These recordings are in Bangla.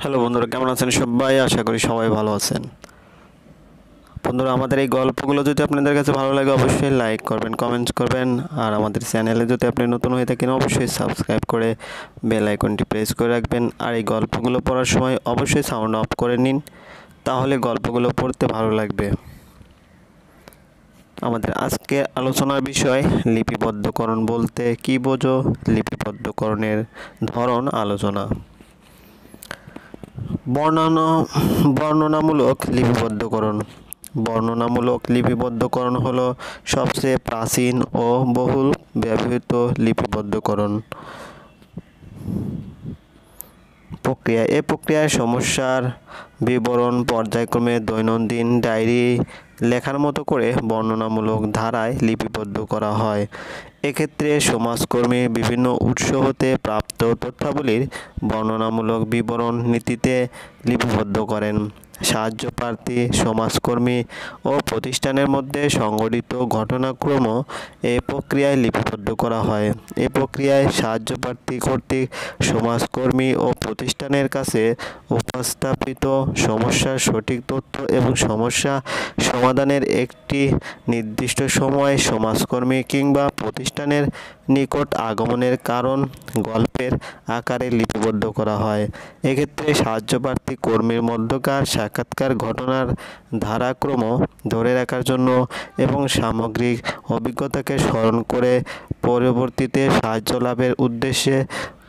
হ্যালো বন্ধুরা, কেমন আছেন সবাই? আশা করি সবাই ভালো আছেন। বন্ধুরা, আমাদের এই গল্পগুলো যদি আপনাদের কাছে ভালো লাগে অবশ্যই লাইক করবেন, কমেন্টস করবেন। আর আমাদের চ্যানেলে যদি আপনি নতুন হয়ে থাকেন অবশ্যই সাবস্ক্রাইব করে বেল আইকনটি প্রেস করে রাখবেন। আর এই গল্পগুলো পড়ার সময় অবশ্যই সাউন্ড অফ করে নিন, তাহলে গল্পগুলো পড়তে ভালো লাগবে। আমাদের আজকে আলোচনার বিষয় লিপিবদ্ধকরণ বলতে কী বোঝো, লিপিবদ্ধকরণের ধরন আলোচনা। বর্ণনামূলক লিপিবদ্ধকরণ। বর্ণনামূলক লিপিবদ্ধকরণ হলো সবচেয়ে প্রাচীন ও বহুল ব্যবহৃত লিপিবদ্ধকরণ প্রক্রিয়া। এ প্রক্রিয়ায় সমস্যার বিবরণ পর্যায়ক্রমে দৈনন্দিন ডায়েরি লেখার মতো করে বর্ণনামূলক ধারায় লিপিবদ্ধ করা হয়। এক্ষেত্রে সমাজকর্মী বিভিন্ন উৎস হতে প্রাপ্ত তথ্যাবলীর বর্ণনামূলক বিবরণ নীতিতে লিপিবদ্ধ করেন। সাহায্যপ্রার্থী, সমাজকর্মী ও প্রতিষ্ঠানের মধ্যে সংঘটিত ঘটনাক্রম এ প্রক্রিয়ায় লিপিবদ্ধ করা হয়। এ প্রক্রিয়ায় সাহায্যপ্রার্থী কর্তৃক সমাজকর্মী ও প্রতিষ্ঠানের কাছে উপস্থাপিত সমস্যার সঠিক তথ্য এবং সমস্যা সমাধানের একটি নির্দিষ্ট সময় সমাজকর্মী কিংবা প্রতিষ্ঠানের নিকট আগমনের কারণ গল্পের আকারে লিপিবদ্ধ করা হয়। এক্ষেত্রে সাহায্যপ্রার্থী কর্মীর মধ্যকার সাক্ষাৎকার ঘটনার ধারাক্রম ধরে রাখার জন্য এবং সামগ্রিক অভিজ্ঞতাকে স্মরণ করে পরবর্তীতে সাহায্য লাভের উদ্দেশ্যে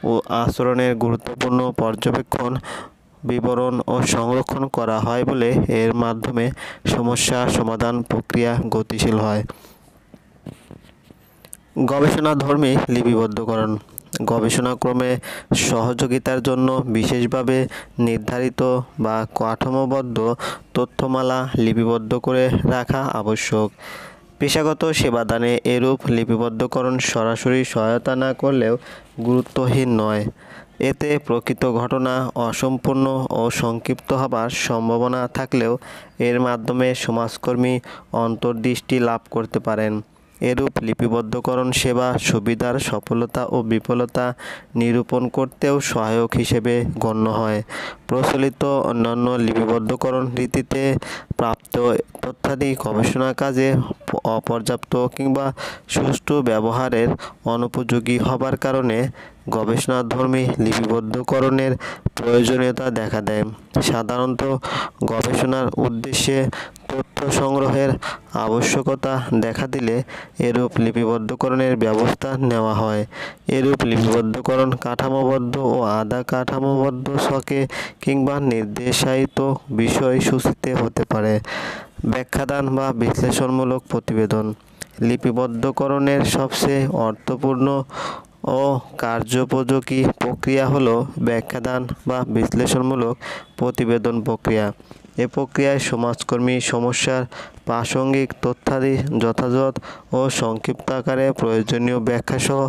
ও আচরণের গুরুত্বপূর্ণ পর্যবেক্ষণ, বিবরণ ও সংরক্ষণ করা হয় বলে এর মাধ্যমে সমস্যা সমাধান প্রক্রিয়া গতিশীল হয়। গবেষণাধর্মী লিপিবদ্ধকরণ। গবেষণাক্রমে সহযোগিতার জন্য বিশেষভাবে নির্ধারিত বা কাঠামোবদ্ধ তথ্যমালা লিপিবদ্ধ করে রাখা আবশ্যক। পেশাগত সেবাদানে এরূপ লিপিবদ্ধকরণ সরাসরি সহায়তা না করলেও গুরুত্বহীন নয়। এতে প্রকৃত ঘটনা অসম্পূর্ণ ও সংক্ষিপ্ত হবার সম্ভাবনা থাকলেও এর মাধ্যমে সমাজকর্মী অন্তর্দৃষ্টি লাভ করতে পারেন। এরূপ লিপিবদ্ধকরণ সেবা সুবিধার সফলতা ও বিফলতা নিরূপণ করতেও সহায়ক হিসেবে গণ্য হয়। প্রচলিত অন্যান্য লিপিবদ্ধকরণ রীতিতে প্রাপ্ত তথ্যাদি গবেষণা কাজে অপর্যাপ্ত কিংবা সুষ্ঠু ব্যবহারের অনুপযোগী হবার কারণে গবেষণাধর্মী লিপিবদ্ধকরণের প্রয়োজনীয়তা দেখা দেয়। সাধারণত গবেষণার উদ্দেশ্যে তথ্য সংগ্রহের আবশ্যকতা দেখা দিলে এরূপ লিপিবদ্ধকরণের ব্যবস্থা নেওয়া হয়। এরূপ লিপিবদ্ধকরণ কাঠামোবদ্ধ ও আধা কাঠামোবদ্ধ ছকে কিংবা নির্দেশায়িত বিষয়সূচিতে হতে পারে। ব্যাখ্যাদান বা বিশ্লেষণমূলক প্রতিবেদন। লিপিবদ্ধকরণের সবচেয়ে অর্থপূর্ণ ও কার্যোপযোগী প্রক্রিয়া হলো ব্যাখ্যাদান বা বিশ্লেষণমূলক প্রতিবেদন প্রক্রিয়া। এ প্রক্রিয়ায় সমাজকর্মী সমস্যার প্রাসঙ্গিক তথ্যাদি যথাযথ ও সংক্ষিপ্ত আকারে প্রয়োজনীয় ব্যাখ্যাসহ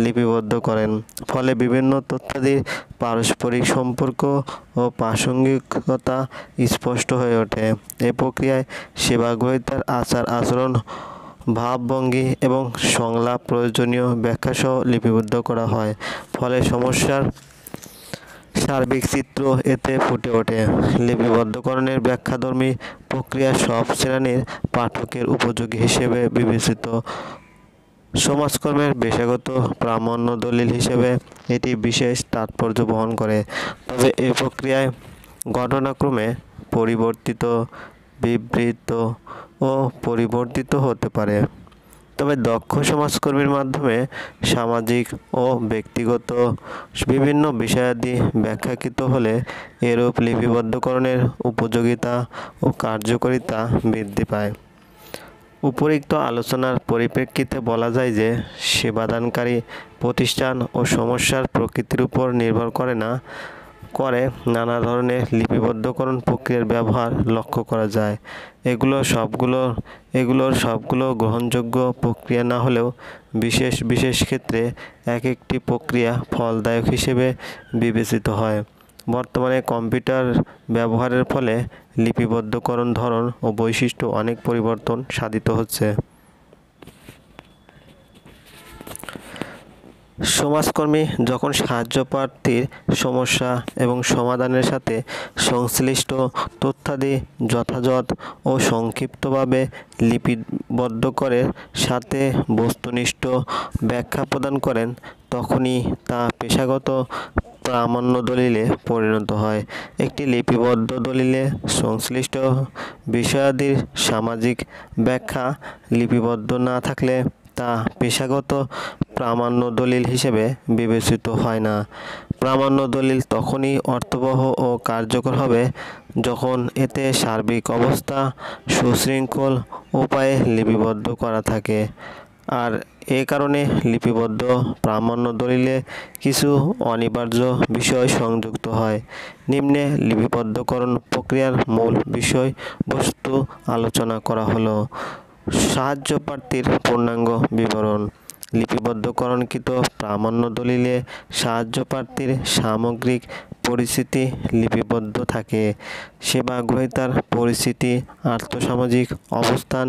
লিপিবদ্ধ করেন। ফলে বিভিন্ন তথ্যাদির পারস্পরিক সম্পর্ক ও প্রাসঙ্গিকতা স্পষ্ট হয়ে ওঠে। এ প্রক্রিয়ায় সেবাগ্রহীতার আচার আচরণ, ভাবভঙ্গি এবং সংলাপ প্রয়োজনীয় ব্যাখ্যাসহ লিপিবদ্ধ করা হয়। ফলে সমস্যার সার্বিক চিত্র এতে ফুটে ওঠে। লিপিবদ্ধকরণের ব্যাখ্যাধর্মী প্রক্রিয়া সব শ্রেণীর পাঠকের উপযোগী হিসেবে বিবেচিত। সমাজকর্মের পেশাগত প্রামাণ্য দলিল হিসেবে এটি বিশেষ তাৎপর্য বহন করে। তবে এ প্রক্রিয়ায় ঘটনাক্রমে পরিবর্তিত, বিবৃত ও পরিবর্তিত হতে পারে। তবে দক্ষ সমাজকর্মীর মাধ্যমে সামাজিক ও ব্যক্তিগত বিভিন্ন বিষয়াদি ব্যাখ্যাকৃত হলে এরূপ লিপিবদ্ধকরণের উপযোগিতা ও কার্যকারিতা বৃদ্ধি পায়। উপরিক্ত আলোচনার পরিপ্রেক্ষিতে বলা যায় যে সেবাদানকারী প্রতিষ্ঠান ও সমস্যার প্রকৃতির উপর নির্ভর করে নানা ধরনের লিপিবদ্ধকরণ প্রক্রিয়ার ব্যবহার লক্ষ্য করা যায়। এগুলোর সবগুলো গ্রহণযোগ্য প্রক্রিয়া না হলেও বিশেষ বিশেষ ক্ষেত্রে এক একটি প্রক্রিয়া ফলদায়ক হিসেবে বিবেচিত হয়। বর্তমানে কম্পিউটার ব্যবহারের ফলে লিপিবদ্ধকরণ ধরন ও বৈশিষ্ট্য অনেক পরিবর্তন সাধিত হচ্ছে। সমাজকর্মী যখন সাহায্য প্রার্থীর সমস্যা এবং সমাধানের সাথে সংশ্লিষ্ট তথ্যাদি যথাযথ ও সংক্ষিপ্তভাবে লিপিবদ্ধ করে সাথে বস্তুনিষ্ঠ ব্যাখ্যা প্রদান করেন, তখনই তা পেশাগত প্রামাণ্য দলিলে পরিণত হয়। একটি লিপিবদ্ধ দলিলে সংশ্লিষ্ট বিষয়াদির সামাজিক ব্যাখ্যা লিপিবদ্ধ না থাকলে তা পেশাগত প্রামাণ্য দলিল হিসেবে বিবেচিত হয় না। প্রামাণ্য দলিল তখনই অর্থবহ ও কার্যকর হবে যখন এতে সার্বিক অবস্থা সুশৃঙ্খল উপায়ে লিপিবদ্ধ করা থাকে। আর এ কারণে লিপিবদ্ধ প্রামাণ্য দলিলে কিছু অনিবার্য বিষয় সংযুক্ত হয়। নিম্নে লিপিবদ্ধকরণ প্রক্রিয়ার মূল বিষয়বস্তু আলোচনা করা হলো। সাহায্য প্রার্থীর পূর্ণাঙ্গ বিবরণ। লিপিবদ্ধকরণকৃত প্রামাণ্য দলিলে সাহায্য প্রার্থীর সামগ্রিক পরিস্থিতি লিপিবদ্ধ থাকে। সেবা গ্রহীতার পরিস্থিতি, আর্থসামাজিক অবস্থান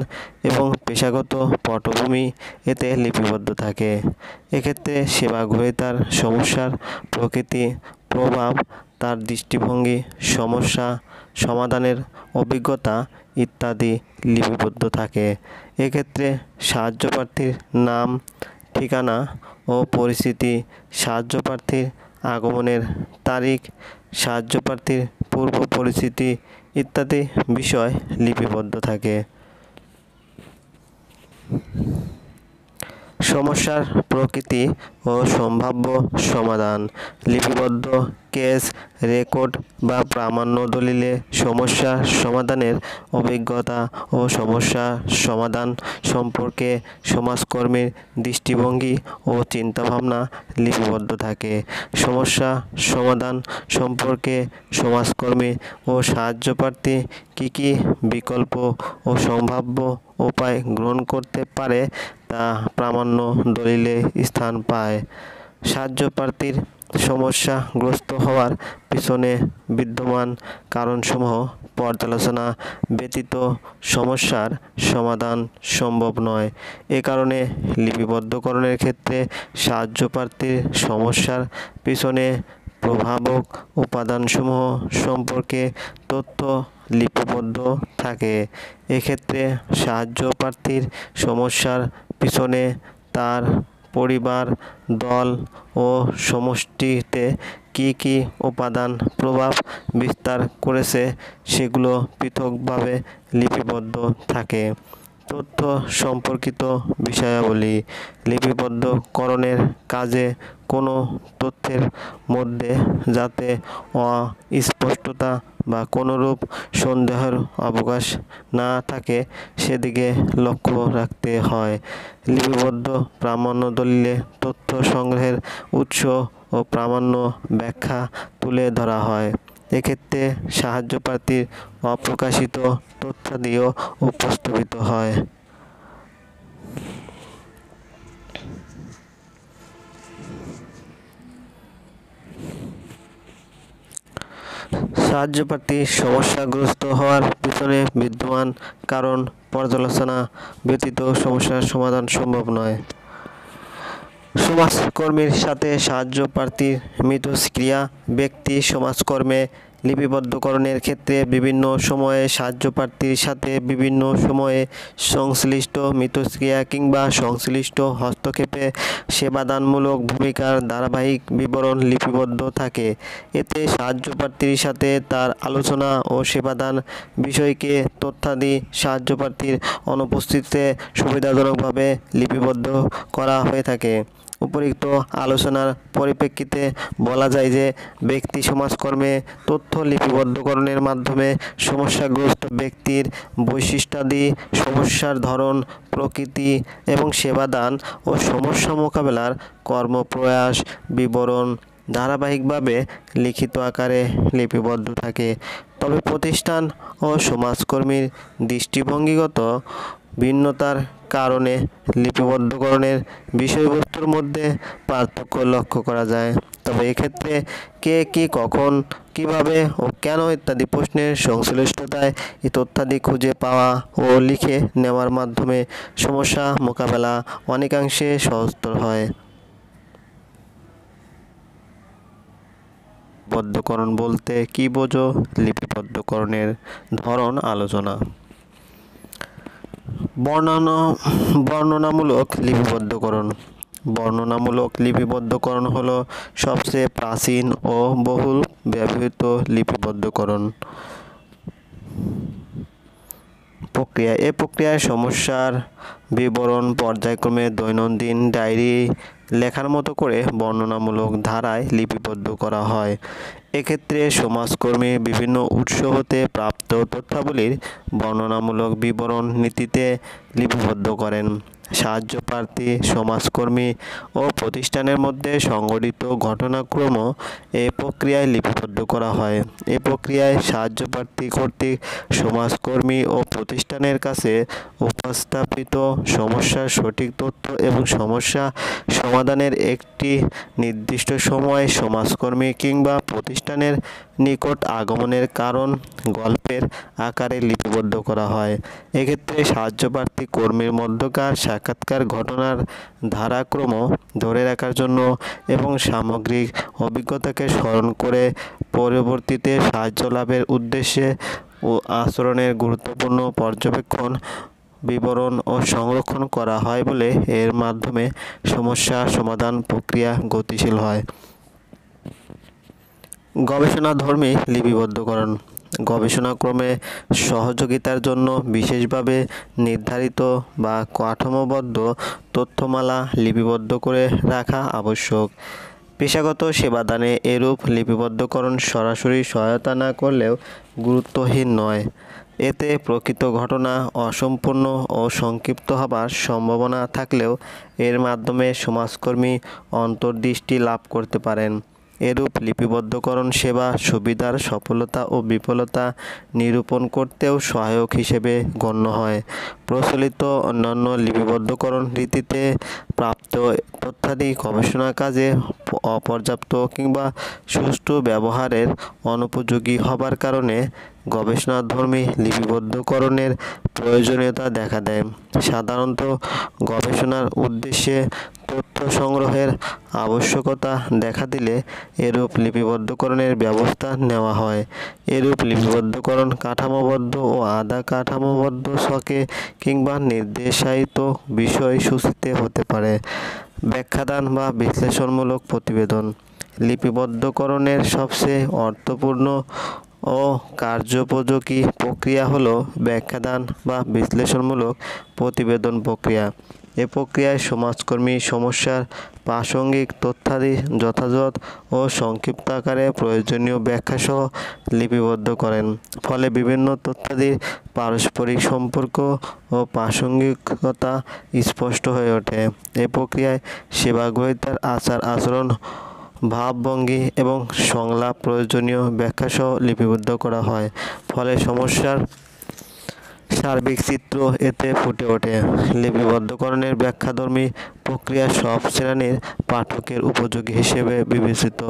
এবং পেশাগত পটভূমি এতে লিপিবদ্ধ থাকে। এক্ষেত্রে সেবা গ্রহীতার সমস্যার প্রকৃতি, প্রভাব, তার দৃষ্টিভঙ্গি, সমস্যা সমাধানের অভিজ্ঞতা ইত্যাদি লিপিবদ্ধ থাকে। এক্ষেত্রে সাহায্য প্রার্থীর নাম, ঠিকানা ও পরিস্থিতি, সাহায্য প্রার্থীর আগমনের তারিখ, সাহায্য প্রার্থীর পূর্ব পরিস্থিতি ইত্যাদি বিষয় লিপিবদ্ধ থাকে। সমস্যার প্রকৃতি ও সম্ভাব্য সমাধান। লিপিবদ্ধ কেস রেকর্ড বা প্রামাণ্য দলিলে সমস্যা সমাধানের অভিজ্ঞতা ও সমস্যা সমাধান সম্পর্কে সমাজকর্মীর দৃষ্টিভঙ্গি ও চিন্তাভাবনা লিপিবদ্ধ থাকে। সমস্যা সমাধান সম্পর্কে সমাজকর্মী ও সাহায্য প্রার্থী কী কী বিকল্প ও সম্ভাব্য উপায় গ্রহণ করতে পারে তা প্রামাণ্য দলিলে স্থান পায়। সাহায্য প্রার্থীর সমস্যাগ্রস্ত হওয়ার পিছনে বিদ্যমান কারণসমূহ পর্যালোচনা ব্যতীত সমস্যার সমাধান সম্ভব নয়। এ কারণে লিপিবদ্ধকরণের ক্ষেত্রে সাহায্য প্রার্থীর সমস্যার পিছনে প্রভাবক উপাদানসমূহ সম্পর্কে তথ্য লিপিবদ্ধ থাকে। এক্ষেত্রে সাহায্য প্রার্থীর সমস্যার পিছনে তার পরিবার, দল ও সমষ্টিতে কী কী উপাদান প্রভাব বিস্তার করেছে সেগুলো পৃথকভাবে লিপিবদ্ধ থাকে। তথ্য সম্পর্কিত বিষয়াবলী। লিপিবদ্ধকরণের কাজে কোনো তথ্যের মধ্যে যাতে অস্পষ্টতা বা কোনোরূপ সন্দেহের অবকাশ না থাকে সেদিকে লক্ষ্য রাখতে হয়। লিপিবদ্ধ প্রামাণ্য দলিলে তথ্য সংগ্রহের উৎস ও প্রামাণ্য ব্যাখ্যা তুলে ধরা হয়। এক্ষেত্রে সাহায্য প্রার্থীর অপ্রকাশিত তথ্যাদিও উপস্থাপিত হয়। সাহায্য প্রার্থী সমস্যাগ্রস্ত হওয়ার পিছনে বিদ্যমান কারণ পর্যালোচনা ব্যতীত সমস্যার সমাধান সম্ভব নয়। সমাজকর্মীর সাথে সাহায্য প্রার্থীর মিথস্ক্রিয়া। ব্যক্তি সমাজকর্মে লিপিবদ্ধকরণের ক্ষেত্রে বিভিন্ন সময়ে সাহায্য প্রার্থীর সাথে বিভিন্ন সময়ে সংশ্লিষ্ট মিথস্ক্রিয়া কিংবা সংশ্লিষ্ট হস্তক্ষেপে সেবাদানমূলক ভূমিকার ধারাবাহিক বিবরণ লিপিবদ্ধ থাকে। এতে সাহায্য প্রার্থীর সাথে তার আলোচনা ও সেবাদান বিষয়কে তথ্যাদি সাহায্য প্রার্থীর অনুপস্থিতিতে সুবিধাজনকভাবে লিপিবদ্ধ করা হয়ে থাকে। উপরিক্ত আলোচনার পরিপ্রেক্ষিতে বলা যায় যে ব্যক্তি সমাজকর্মে তথ্য লিপিবদ্ধকরণের মাধ্যমে সমস্যাগ্রস্ত ব্যক্তির বৈশিষ্ট্যাদি, সমস্যার ধরন, প্রকৃতি এবং সেবাদান ও সমস্যা মোকাবেলার কর্মপ্রয়াস বিবরণ ধারাবাহিকভাবে লিখিত আকারে লিপিবদ্ধ থাকে। তবে প্রতিষ্ঠান ও সমাজকর্মীর দৃষ্টিভঙ্গিগত ভিন্নতার কারণে লিপিবদ্ধকরণের বিষয়বস্তুর মধ্যে পার্থক্য লক্ষ্য করা যায়। তবে এক্ষেত্রে কে কী, কখন, কিভাবে ও কেন ইত্যাদি প্রশ্নের সংশ্লিষ্টতায় এই তথ্যাদি খুঁজে পাওয়া ও লিখে নেওয়ার মাধ্যমে সমস্যা মোকাবেলা অনেকাংশে সহজতর হয়। লিপিবদ্ধকরণ বলতে কী বোঝো? লিপিবদ্ধকরণের ধরন আলোচনা। বর্ণনামূলক লিপিবদ্ধকরণ। বর্ণনামূলক লিপিবদ্ধকরণ হলো সবচেয়ে প্রাচীন ও বহুল ব্যবহৃত লিপিবদ্ধকরণ প্রক্রিয়া। এ প্রক্রিয়ায় সমস্যার বিবরণ পর্যায়ক্রমে দৈনন্দিন ডায়েরি লেখার মতো করে বর্ণনামূলক ধারায় লিপিবদ্ধ করা হয়। এক্ষেত্রে সমাজকর্মী বিভিন্ন উৎস হতে প্রাপ্ত তথ্যাবলীর বর্ণনামূলক বিবরণ নীতিতে লিপিবদ্ধ করেন। সাহায্যপ্রার্থী, সমাজকর্মী ও প্রতিষ্ঠানের মধ্যে সংঘটিত ঘটনাক্রম এই প্রক্রিয়ায় লিপিবদ্ধ করা হয়। এ প্রক্রিয়ায় সাহায্যপ্রার্থী কর্তৃক সমাজকর্মী ও প্রতিষ্ঠানের কাছে উপস্থাপিত সমস্যার সঠিক তথ্য এবং সমস্যা সমাধানের একটি নির্দিষ্ট সময় সমাজকর্মী কিংবা প্রতিষ্ঠানের নিকট আগমনের কারণ গল্পের আকারে লিপিবদ্ধ করা হয়। এক্ষেত্রে সাহায্যপ্রার্থী কর্মীর মধ্যকার সাক্ষাৎকার ঘটনার ধারাক্রম ধরে রাখার জন্য এবং সামগ্রিক অভিজ্ঞতাকে স্মরণ করে পরবর্তীতে সাহায্য লাভের উদ্দেশ্যে ও আচরণের গুরুত্বপূর্ণ পর্যবেক্ষণ, বিবরণ ও সংরক্ষণ করা হয় বলে এর মাধ্যমে সমস্যা সমাধান প্রক্রিয়া গতিশীল হয়। গবেষণাধর্মী লিপিবদ্ধকরণ। গবেষণাক্রমে সহযোগিতার জন্য বিশেষভাবে নির্ধারিত বা কাঠামোবদ্ধ তথ্যমালা লিপিবদ্ধ করে রাখা আবশ্যক। পেশাগত সেবাদানে এরূপ লিপিবদ্ধকরণ সরাসরি সহায়তা না করলেও গুরুত্বহীন নয়। এতে প্রকৃত ঘটনা অসম্পূর্ণ ও সংক্ষিপ্ত হবার সম্ভাবনা থাকলেও এর মাধ্যমে সমাজকর্মী অন্তর্দৃষ্টি লাভ করতে পারেন। এরূপ লিপিবদ্ধকরণ সেবা সুবিধার সফলতা ও বিফলতা নিরূপণ করতেও সহায়ক হিসেবে গণ্য হয়। প্রচলিত অন্যান্য লিপিবদ্ধকরণ রীতিতে প্রাপ্ত তথ্যাদি গবেষণা কাজে অপর্যাপ্ত কিংবা সুষ্ঠু ব্যবহারের অনুপযোগী হবার কারণে গবেষণাধর্মী লিপিবদ্ধকরণের প্রয়োজনীয়তা দেখা দেয়। সাধারণত গবেষণার উদ্দেশ্যে তথ্য সংগ্রহের আবশ্যকতা দেখা দিলে এরূপ লিপিবদ্ধকরণের ব্যবস্থা নেওয়া হয়। এরূপ লিপিবদ্ধকরণ কাঠামোবদ্ধ ও আধা কাঠামোবদ্ধ ছকে কিংবা নির্দেশায়িত বিষয়সূচিতে হতে পারে। ব্যাখ্যাদান বা বিশ্লেষণমূলক প্রতিবেদন। লিপিবদ্ধকরণের সবচেয়ে অর্থপূর্ণ ও কার্যোপযোগী প্রক্রিয়া হল ব্যাখ্যাদান বা বিশ্লেষণমূলক প্রতিবেদন প্রক্রিয়া। এ প্রক্রিয়ায় সমাজকর্মী সমস্যার প্রাসঙ্গিক তথ্যাদি যথাযথ ও সংক্ষিপ্ত আকারে প্রয়োজনীয় ব্যাখ্যাসহ লিপিবদ্ধ করেন। ফলে বিভিন্ন তথ্যাদির পারস্পরিক সম্পর্ক ও প্রাসঙ্গিকতা স্পষ্ট হয়ে ওঠে। এ প্রক্রিয়ায় সেবাগ্রহীতার আচার আচরণ, ভাবভঙ্গি এবং সংলাপ প্রয়োজনীয় ব্যাখ্যাসহ লিপিবদ্ধ করা হয়। ফলে সমস্যার সার্বিক চিত্র এতে ফুটে ওঠে। লিপিবদ্ধকরণের ব্যাখ্যাধর্মী প্রক্রিয়া সব শ্রেণীর পাঠকের উপযোগী হিসেবে বিবেচিত।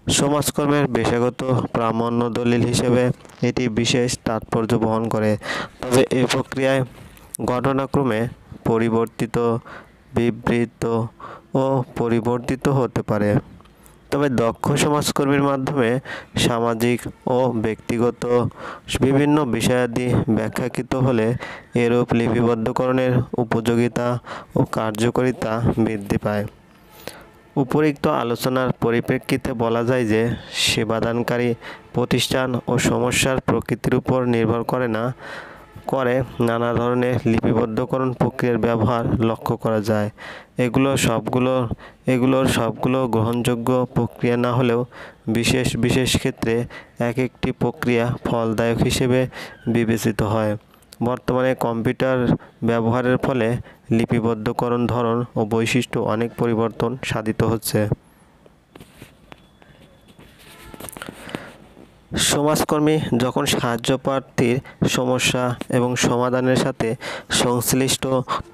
সমাজকর্মের পেশাগত প্রামাণ্য দলিল হিসেবে এটি বিশেষ তাৎপর্য বহন করে। তবে এ প্রক্রিয়ায় ঘটনাক্রমে পরিবর্তিত, বিবৃত ও পরিবর্তিত হতে পারে। তবে দক্ষ সমাজকর্মীর মাধ্যমে সামাজিক ও ব্যক্তিগত বিভিন্ন বিষয়াদি ব্যাখ্যাকৃত হলে এরূপ লিপিবদ্ধকরণের উপযোগিতা ও কার্যকারিতা বৃদ্ধি পায়। উপরিক্ত আলোচনার পরিপ্রেক্ষিতে বলা যায় যে সেবাদানকারী প্রতিষ্ঠান ও সমস্যার প্রকৃতির উপর নির্ভর করে নানা ধরনের লিপিবদ্ধকরণ প্রক্রিয়ার ব্যবহার লক্ষ্য করা যায়। এগুলোর সবগুলো গ্রহণযোগ্য প্রক্রিয়া না হলেও বিশেষ বিশেষ ক্ষেত্রে এক একটি প্রক্রিয়া ফলদায়ক হিসেবে বিবেচিত হয়। বর্তমানে কম্পিউটার ব্যবহারের ফলে লিপিবদ্ধকরণ ধরন ও বৈশিষ্ট্য অনেক পরিবর্তন সাধিত হচ্ছে। সমাজকর্মী যখন সাহায্যপ্রার্থীর সমস্যা এবং সমাধানের সাথে সংশ্লিষ্ট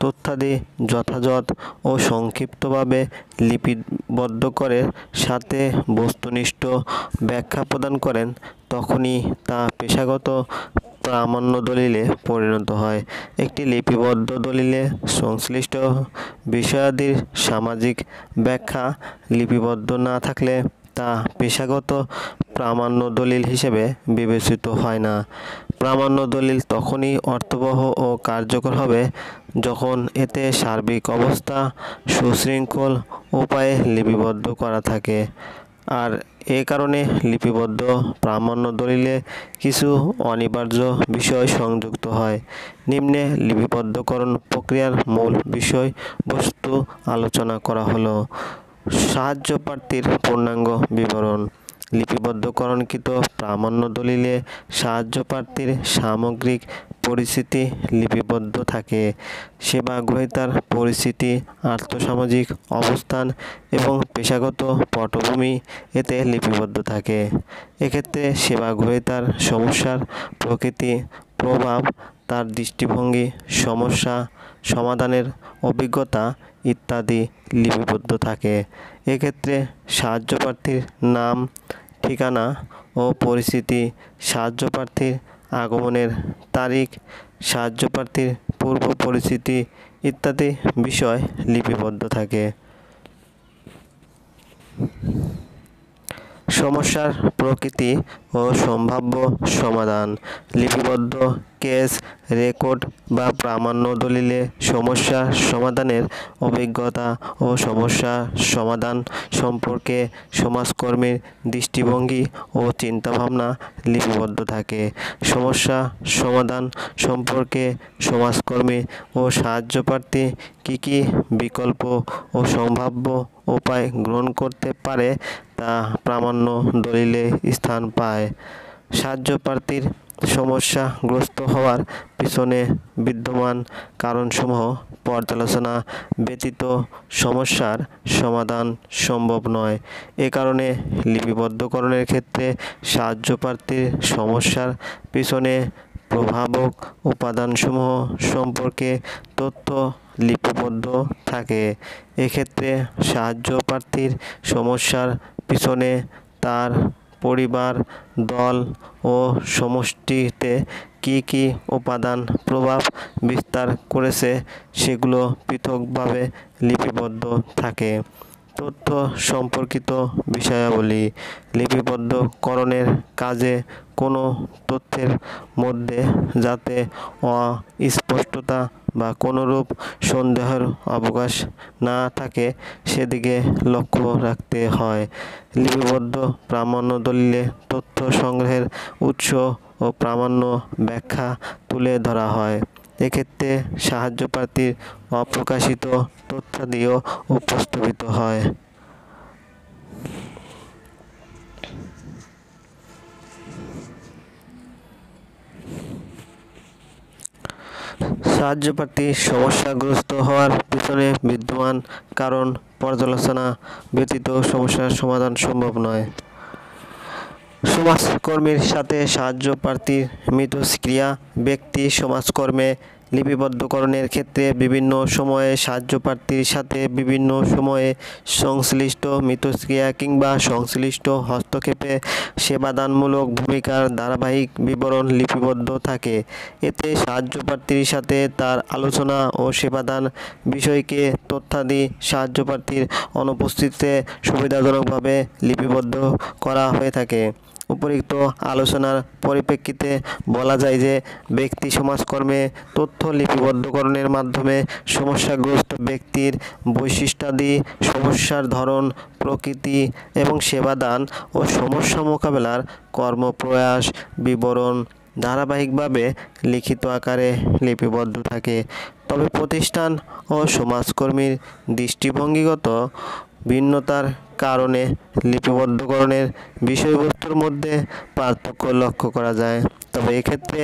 তথ্যাদি যথাযথ ও সংক্ষিপ্তভাবে লিপিবদ্ধ করে সাথে বস্তুনিষ্ঠ ব্যাখ্যা প্রদান করেন, তখনই তা পেশাগত প্রামাণ্য দলিলে পরিণত হয়। একটি লিপিবদ্ধ দলিলে সংশ্লিষ্ট বিষয়াদির সামাজিক ব্যাখ্যা লিপিবদ্ধ না থাকলে তা পেশাগত প্রামাণ্য দলিল হিসেবে বিবেচিত হয় না। প্রামাণ্য দলিল তখনই অর্থবহ ও কার্যকর হবে যখন এতে সার্বিক অবস্থা সুশৃঙ্খল উপায়ে লিপিবদ্ধ করা থাকে। আর এ কারণে লিপিবদ্ধ প্রামাণ্য দলিলে কিছু অনিবার্য বিষয় সংযুক্ত হয়। নিম্নে লিপিবদ্ধকরণ প্রক্রিয়ার মূল বিষয়বস্তু আলোচনা করা হলো। সাহায্য প্রার্থীর পূর্ণাঙ্গ বিবরণ। লিপিবদ্ধকরণকৃত প্রামাণ্য দলিলে সাহায্য প্রার্থীর সামগ্রিক পরিস্থিতি লিপিবদ্ধ থাকে। সেবা গ্রহীতার পরিস্থিতি, আর্থসামাজিক অবস্থান এবং পেশাগত পটভূমি এতে লিপিবদ্ধ থাকে। এক্ষেত্রে সেবা গ্রহীতার সমস্যার প্রকৃতি, প্রভাব, তার দৃষ্টিভঙ্গি, সমস্যা সমাধানের অভিজ্ঞতা ইত্যাদি লিপিবদ্ধ থাকে। এক্ষেত্রে সাহায্য প্রার্থীর নাম, ঠিকানা ও পরিস্থিতি, সাহায্য প্রার্থীর আগমনের তারিখ, সাহায্য প্রার্থীর পূর্ব পরিস্থিতি ইত্যাদি বিষয় লিপিবদ্ধ থাকে। সমস্যার প্রকৃতি ও সম্ভাব্য সমাধান। লিপিবদ্ধ কেস রেকর্ড বা প্রামাণ্য দলিলে সমস্যা সমাধানের অভিজ্ঞতা ও সমস্যা সমাধান সম্পর্কে সমাজকর্মীর দৃষ্টিভঙ্গি ও চিন্তাভাবনা লিপিবদ্ধ থাকে। সমস্যা সমাধান সম্পর্কে সমাজকর্মী ও সাহায্যপ্রার্থী কী বিকল্প ও সম্ভাব্য উপায় গ্রহণ করতে পারে তা প্রামাণ্য দলিলে স্থান পায়। সাহায্য প্রার্থীর সমস্যাগ্রস্ত হওয়ার পিছনে বিদ্যমান কারণসমূহ পর্যালোচনা ব্যতীত সমস্যার সমাধান সম্ভব নয়। এ কারণে লিপিবদ্ধকরণের ক্ষেত্রে সাহায্য প্রার্থীর সমস্যার পিছনে প্রভাবক উপাদানসমূহ সম্পর্কে তথ্য লিপিবদ্ধ থাকে। এক্ষেত্রে সাহায্য প্রার্থীর সমস্যার পিছনে তার পরিবার, দল ও সমষ্টিতে কী উপাদান প্রভাব বিস্তার করেছে সেগুলো পৃথকভাবে লিপিবদ্ধ থাকে। তথ্য সম্পর্কিত বিষয়াবলী। লিপিবদ্ধকরণের কাজে কোনো তথ্যের মধ্যে যাতে অস্পষ্টতা বা কোনোরূপ সন্দেহের অবকাশ না থাকে সেদিকে লক্ষ্য রাখতে হয়। লিপিবদ্ধ প্রামাণ্য দলিলে তথ্য সংগ্রহের উৎস ও প্রামাণ্য ব্যাখ্যা তুলে ধরা হয়। এক্ষেত্রে সাহায্য প্রার্থীর অপ্রকাশিত তথ্যাদিও উপস্থাপিত হয়। সাহায্য প্রার্থী সমস্যাগ্রস্ত হওয়ার পিছনে বিদ্যমান কারণ পর্যালোচনা ব্যতীত সমস্যার সমাধান সম্ভব নয়। সমাজকর্মীর সাথে সাহায্য প্রার্থীর মিথস্ক্রিয়া। ব্যক্তি সমাজকর্মে লিপিবদ্ধকরণের ক্ষেত্রে বিভিন্ন সময়ে সাহায্য প্রার্থীর সাথে বিভিন্ন সময়ে সংশ্লিষ্ট মিথস্ক্রিয়া কিংবা সংশ্লিষ্ট হস্তক্ষেপে সেবাদানমূলক ভূমিকার ধারাবাহিক বিবরণ লিপিবদ্ধ থাকে। এতে সাহায্য প্রার্থীর সাথে তার আলোচনা ও সেবাদান বিষয়কে তথ্যাদি সাহায্য প্রার্থীর অনুপস্থিতিতে সুবিধাজনকভাবে লিপিবদ্ধ করা হয়ে থাকে। উপরিক্ত আলোচনার পরিপ্রেক্ষিতে বলা যায় যে ব্যক্তি সমাজকর্মে তথ্য লিপিবদ্ধকরণের মাধ্যমে সমস্যাগ্রস্ত ব্যক্তির বৈশিষ্ট্যাদি, সমস্যার ধরন, প্রকৃতি এবং সেবাদান ও সমস্যা মোকাবেলার কর্মপ্রয়াস বিবরণ ধারাবাহিকভাবে লিখিত আকারে লিপিবদ্ধ থাকে। তবে প্রতিষ্ঠান ও সমাজকর্মীর দৃষ্টিভঙ্গিগত ভিন্নতার কারণে লিপিবদ্ধকরণের বিষয়বস্তুর মধ্যে পার্থক্য লক্ষ্য করা যায়। তবে এক্ষেত্রে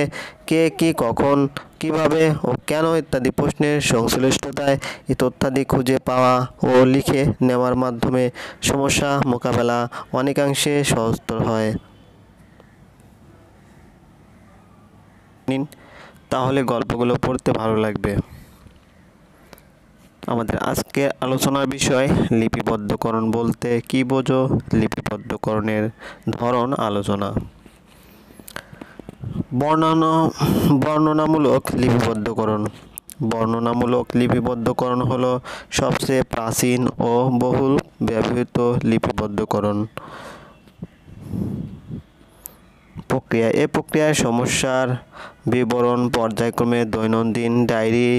কে কী, কখন, কিভাবে ও কেন ইত্যাদি প্রশ্নের সংশ্লিষ্টতায় এই তথ্যাদি খুঁজে পাওয়া ও লিখে নেওয়ার মাধ্যমে সমস্যা মোকাবেলা অনেকাংশে সহজতর হয়। তাহলে গল্পগুলো পড়তে ভালো লাগবে। আমাদের আজকের আলোচনার বিষয় লিপিবদ্ধকরণ বলতে কী বোঝো, লিপিবদ্ধকরণের ধরন আলোচনা। বর্ণনামূলক লিপিবদ্ধকরণ। বর্ণনামূলক লিপিবদ্ধকরণ হলো সবচেয়ে প্রাচীন ও বহুল ব্যবহৃত লিপিবদ্ধকরণ প্রক্রিয়া। এ প্রক্রিয়ায় সমস্যার বিবরণ পর্যায়ক্রমে দৈনন্দিন ডায়েরি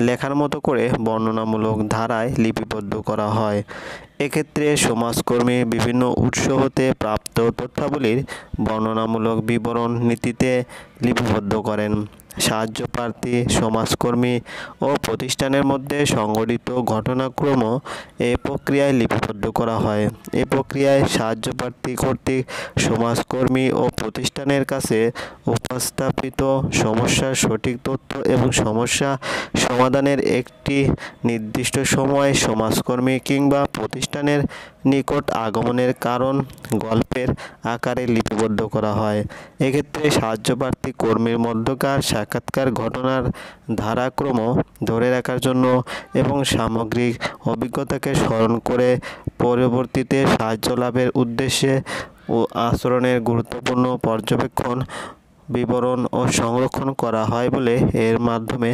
লেখার মতো করে বর্ণনামূলক ধারায় লিপিবদ্ধ করা হয়। এক্ষেত্রে সমাজকর্মী বিভিন্ন উৎস হতে প্রাপ্ত তথ্যাবলীর বর্ণনামূলক বিবরণ নীতিতে লিপিবদ্ধ করেন। সাহায্যপ্রার্থী, সমাজকর্মী ও প্রতিষ্ঠানের মধ্যে সংঘটিত ঘটনাক্রম এ প্রক্রিয়ায় লিপিবদ্ধ করা হয়। এ প্রক্রিয়ায় সাহায্যপ্রার্থী কর্তৃক সমাজকর্মী ও প্রতিষ্ঠানের কাছে উপস্থাপিত সমস্যার সঠিক তথ্য এবং সমস্যা সমাধানের একটি নির্দিষ্ট সময় সমাজকর্মী কিংবা প্রতিষ্ঠানের নিকট আগমনের কারণ গল্পের আকারে লিপিবদ্ধ করা হয়। এক্ষেত্রে সাহায্যপ্রার্থী কর্মীর মধ্যকার সাক্ষাৎকার ঘটনার ধারাক্রম ধরে রাখার জন্য এবং সামগ্রিক অভিজ্ঞতাকে স্মরণ করে পরবর্তীতে সাহায্য লাভের উদ্দেশ্যে ও আচরণের গুরুত্বপূর্ণ পর্যবেক্ষণ, বিবরণ ও সংরক্ষণ করা হয় বলে এর মাধ্যমে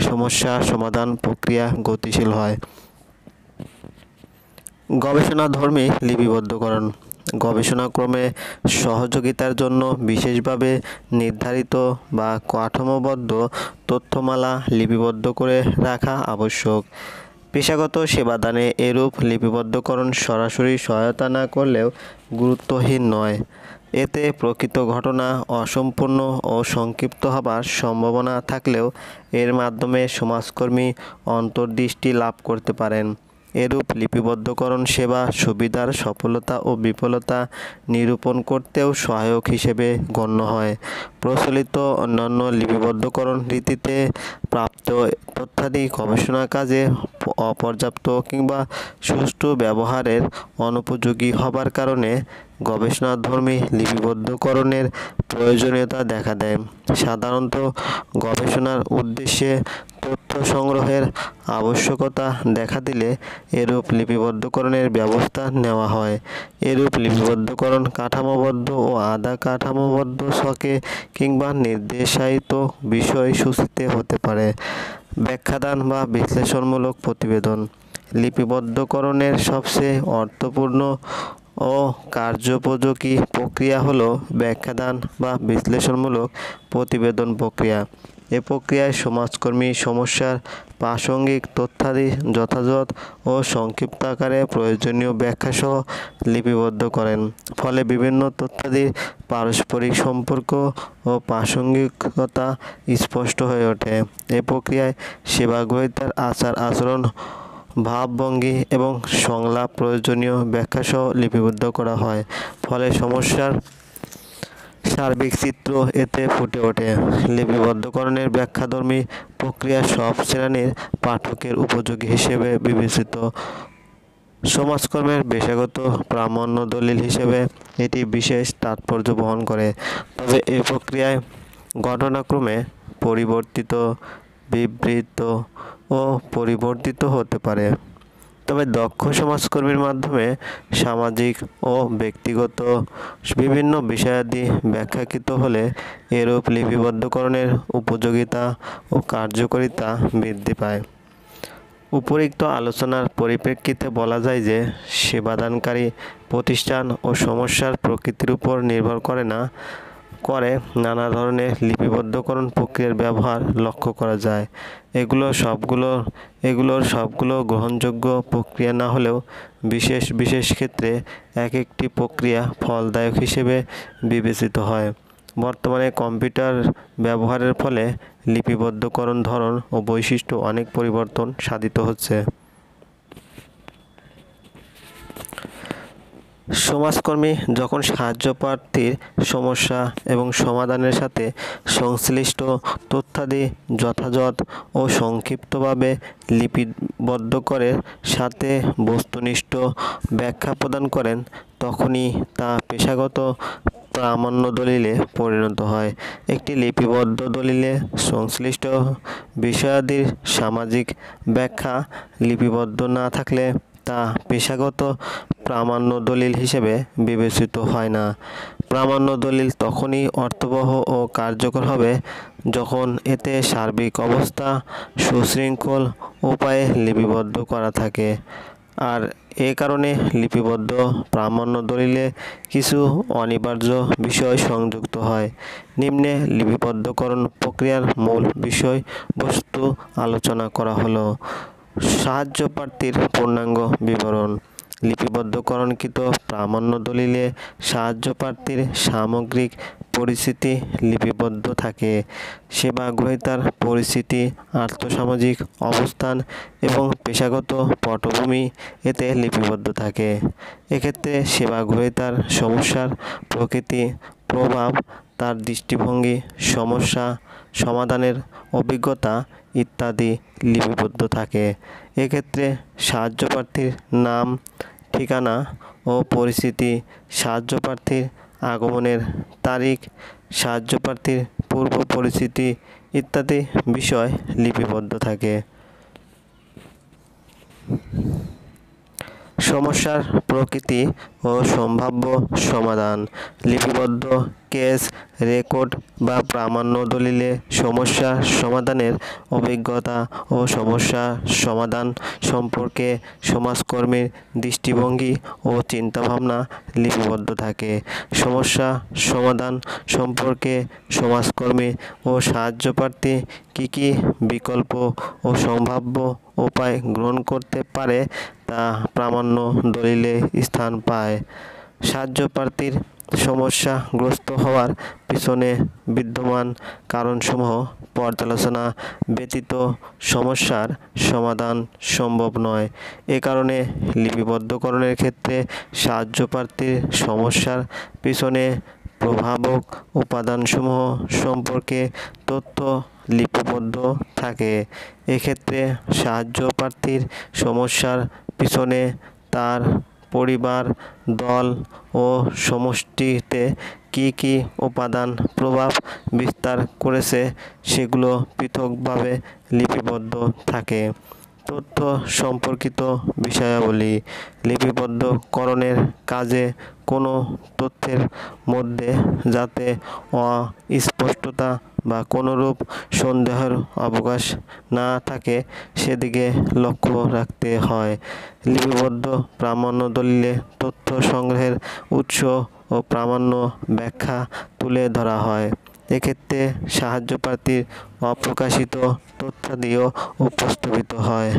সমস্যা সমাধান প্রক্রিয়া গতিশীল হয়। গবেষণাধর্মী লিপিবদ্ধকরণ। গবেষণাক্রমে সহযোগিতার জন্য বিশেষভাবে নির্ধারিত বা কাঠামোবদ্ধ তথ্যমালা লিপিবদ্ধ করে রাখা আবশ্যক। পেশাগত সেবাদানে এরূপ লিপিবদ্ধকরণ সরাসরি সহায়তা না করলেও গুরুত্বহীন নয়। এতে প্রকৃত ঘটনা অসম্পূর্ণ ও সংক্ষিপ্ত হবার সম্ভাবনা থাকলেও এর মাধ্যমে সমাজকর্মী অন্তর্দৃষ্টি লাভ করতে পারেন। এরূপ লিপিবদ্ধকরণ সেবা সুবিধার সফলতা ও বিফলতা নিরূপণ করতেও সহায়ক হিসেবে গণ্য হয়। প্রচলিত অন্যান্য লিপিবদ্ধকরণ রীতিতে প্রাপ্ত তথ্যাদি গবেষণা কাজে অপর্যাপ্ত কিংবা সুষ্ঠু ব্যবহারের অনুপযোগী হবার কারণে গবেষণাধর্মী লিপিবদ্ধকরণের প্রয়োজনীয়তা দেখা দেয়। সাধারণত গবেষণার উদ্দেশ্যে তথ্য সংগ্রহের আবশ্যকতা দেখা দিলে এরূপ লিপিবদ্ধকরণের ব্যবস্থা নেওয়া হয়। এরূপ লিপিবদ্ধকরণ কাঠামোবদ্ধ ও আধা কাঠামোবদ্ধ ছকে কিংবা নির্দেশায়িত বিষয়সূচিতে হতে পারে। ব্যাখ্যাদান বা বিশ্লেষণমূলক প্রতিবেদন। লিপিবদ্ধকরণের সবচেয়ে অর্থপূর্ণ ও কার্যোপযোগী প্রক্রিয়া হল ব্যাখ্যাদান বা বিশ্লেষণমূলক প্রতিবেদন প্রক্রিয়া। এ প্রক্রিয়ায় সমাজকর্মী সমস্যার প্রাসঙ্গিক তথ্যাদি যথাযথ ও সংক্ষিপ্ত আকারে প্রয়োজনীয় ব্যাখ্যাসহ লিপিবদ্ধ করেন। ফলে বিভিন্ন তথ্যাদির পারস্পরিক সম্পর্ক ও প্রাসঙ্গিকতা স্পষ্ট হয়ে ওঠে। এ প্রক্রিয়ায় সেবাগ্রহীতার আচার আচরণ, ভাবভঙ্গি এবং সংলাপ প্রয়োজনীয় ব্যাখ্যাসহ লিপিবদ্ধ করা হয়। ফলে সমস্যার সার্বিক চিত্র এতে ফুটে ওঠে। লিপিবদ্ধকরণের ব্যাখ্যাধর্মী প্রক্রিয়া সব শ্রেণীর পাঠকের উপযোগী হিসেবে বিবেচিত। সমাজকর্মের পেশাগত প্রামাণ্য দলিল হিসেবে এটি বিশেষ তাৎপর্য বহন করে। তবে এই প্রক্রিয়ায় ঘটনাক্রমে পরিবর্তিত, বিবৃত ও পরিবর্তিত হতে পারে। তবে দক্ষ সমাজকর্মীর মাধ্যমে সামাজিক ও ব্যক্তিগত বিভিন্ন বিষয়াদি ব্যাখ্যাকৃত হলে এরূপ লিপিবদ্ধকরণের উপযোগিতা ও কার্যকারিতা বৃদ্ধি পায়। উপরিক্ত আলোচনার পরিপ্রেক্ষিতে বলা যায় যে সেবাদানকারী প্রতিষ্ঠান ও সমস্যার প্রকৃতির উপর নির্ভর করে নানা ধরনের লিপিবদ্ধকরণ প্রক্রিয়ার ব্যবহার লক্ষ্য করা যায়। এগুলোর সবগুলো গ্রহণযোগ্য প্রক্রিয়া না হলেও বিশেষ বিশেষ ক্ষেত্রে এক একটি প্রক্রিয়া ফলদায়ক হিসেবে বিবেচিত হয়। বর্তমানে কম্পিউটার ব্যবহারের ফলে লিপিবদ্ধকরণ ধরন ও বৈশিষ্ট্য অনেক পরিবর্তন সাধিত হচ্ছে। সমাজকর্মী যখন সাহায্যপ্রার্থীর সমস্যা এবং সমাধানের সাথে সংশ্লিষ্ট তথ্যাদি যথাযথ ও সংক্ষিপ্তভাবে লিপিবদ্ধ করে সাথে বস্তুনিষ্ঠ ব্যাখ্যা প্রদান করেন, তখনই তা পেশাগত প্রামাণ্য দলিলে পরিণত হয়। একটি লিপিবদ্ধ দলিলে সংশ্লিষ্ট বিষয়াদির সামাজিক ব্যাখ্যা লিপিবদ্ধ না থাকলে তা পেশাগত প্রামাণ্য দলিল হিসেবে বিবেচিত হয় না। প্রামাণ্য দলিল তখনই অর্থবহ ও কার্যকর হবে যখন এতে সার্বিক অবস্থা সুশৃঙ্খল উপায়ে লিপিবদ্ধ করা থাকে। আর এ কারণে লিপিবদ্ধ প্রামাণ্য দলিলে কিছু অনিবার্য বিষয় সংযুক্ত হয়। নিম্নে লিপিবদ্ধকরণ প্রক্রিয়ার মূল বিষয়বস্তু আলোচনা করা হলো। সাহায্য প্রার্থীর পূর্ণাঙ্গ বিবরণ। লিপিবদ্ধকরণকৃত প্রামাণ্য দলিলে সাহায্য প্রার্থীর সামগ্রিক পরিস্থিতি লিপিবদ্ধ থাকে। সেবা গ্রহীতার পরিস্থিতি, আর্থসামাজিক অবস্থান এবং পেশাগত পটভূমি এতে লিপিবদ্ধ থাকে। এক্ষেত্রে সেবা গ্রহীতার সমস্যার প্রকৃতি, প্রভাব, তার দৃষ্টিভঙ্গি, সমস্যা সমাধানের অভিজ্ঞতা ইত্যাদি লিপিবদ্ধ থাকে। এক্ষেত্রে সাহায্য প্রার্থীর নাম, ঠিকানা ও পরিস্থিতি, সাহায্য প্রার্থীর আগমনের তারিখ, সাহায্য প্রার্থীর পূর্ব পরিস্থিতি ইত্যাদি বিষয় লিপিবদ্ধ থাকে। সমস্যার প্রকৃতি ও সম্ভাব্য সমাধান। লিপিবদ্ধ কেস রেকর্ড বা প্রামাণ্য দলিলে সমস্যা সমাধানের অভিজ্ঞতা ও সমস্যা সমাধান সম্পর্কে সমাজকর্মীর দৃষ্টিভঙ্গি ও চিন্তাভাবনা লিপিবদ্ধ থাকে। সমস্যা সমাধান সম্পর্কে সমাজকর্মী ও সাহায্য প্রার্থী কী কী বিকল্প ও সম্ভাব্য উপায় গ্রহণ করতে পারে তা প্রামাণ্য দলিলে স্থান পায়। সাহায্য প্রার্থীর সমস্যাগ্রস্ত হওয়ার পিছনে বিদ্যমান কারণসমূহ পর্যালোচনা ব্যতীত সমস্যার সমাধান সম্ভব নয়। এ কারণে লিপিবদ্ধকরণের ক্ষেত্রে সাহায্য প্রার্থীর সমস্যার পিছনে প্রভাবক উপাদানসমূহ সম্পর্কে তথ্য লিপিবদ্ধ থাকে। এক্ষেত্রে সাহায্য প্রার্থীর সমস্যার পিছনে তার পরিবার, দল ও সমষ্টিতে কী কী উপাদান প্রভাব বিস্তার করেছে সেগুলো পৃথকভাবে লিপিবদ্ধ থাকে। তথ্য সম্পর্কিত বিষয়াবলী। লিপিবদ্ধকরণের কাজে কোনো তথ্যের মধ্যে যাতে অস্পষ্টতা বা কোনোরূপ সন্দেহের অবকাশ না থাকে সেদিকে লক্ষ্য রাখতে হয়। লিপিবদ্ধ প্রামাণ্য দলিলে তথ্য সংগ্রহের উৎস ও প্রামাণ্য ব্যাখ্যা তুলে ধরা হয়। এক্ষেত্রে সাহায্য প্রার্থীর অপ্রকাশিত তথ্যাদিও উপস্থাপিত হয়।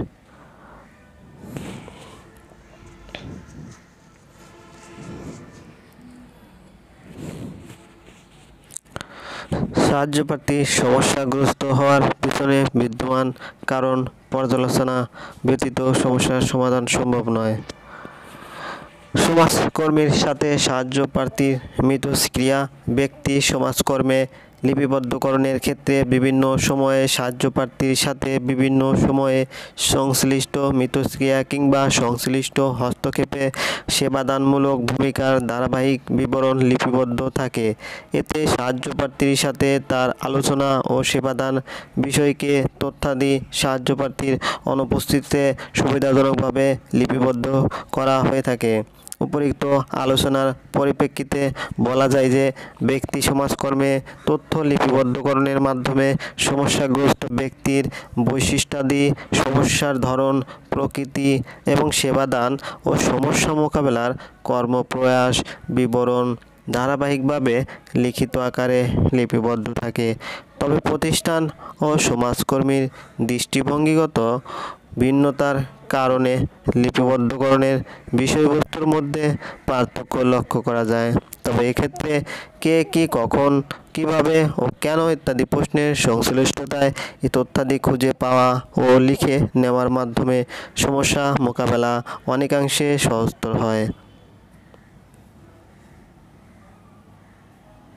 সাহায্য প্রার্থী সমস্যাগ্রস্ত হওয়ার পিছনে বিদ্যমান কারণ পর্যালোচনা ব্যতীত সমস্যার সমাধান সম্ভব নয়। সমাজকর্মীর সাথে সাহায্য প্রার্থীর মিথস্ক্রিয়া। ব্যক্তি সমাজকর্মে লিপিবদ্ধকরণের ক্ষেত্রে বিভিন্ন সময়ে সাহায্য প্রার্থীর সাথে বিভিন্ন সময়ে সংশ্লিষ্ট মিথস্ক্রিয়া কিংবা সংশ্লিষ্ট হস্তক্ষেপে সেবাদানমূলক ভূমিকার ধারাবাহিক বিবরণ লিপিবদ্ধ থাকে। এতে সাহায্য প্রার্থীর সাথে তার আলোচনা ও সেবাদান বিষয়কে তথ্যাদি সাহায্য প্রার্থীর অনুপস্থিতিতে সুবিধাজনকভাবে লিপিবদ্ধ করা হয়ে থাকে। উপরিক্ত আলোচনার পরিপ্রেক্ষিতে বলা যায় যে ব্যক্তি সমাজকর্মে তথ্য লিপিবদ্ধকরণের মাধ্যমে সমস্যাগ্রস্ত ব্যক্তির বৈশিষ্ট্যাদি, সমস্যার ধরন, প্রকৃতি এবং সেবাদান ও সমস্যা মোকাবেলার কর্মপ্রয়াস বিবরণ ধারাবাহিকভাবে লিখিত আকারে লিপিবদ্ধ থাকে। তবে প্রতিষ্ঠান ও সমাজকর্মীর দৃষ্টিভঙ্গিগত ভিন্নতার কারণে লিপিবদ্ধকরণের বিষয়বস্তুর মধ্যে পার্থক্য লক্ষ্য করা যায়। তবে এক্ষেত্রে কে কী, কখন, কিভাবে ও কেন ইত্যাদি প্রশ্নের সংশ্লিষ্টতায় এই তথ্যাদি খুঁজে পাওয়া ও লিখে নেওয়ার মাধ্যমে সমস্যা মোকাবেলা অনেকাংশে সহজতর হয়।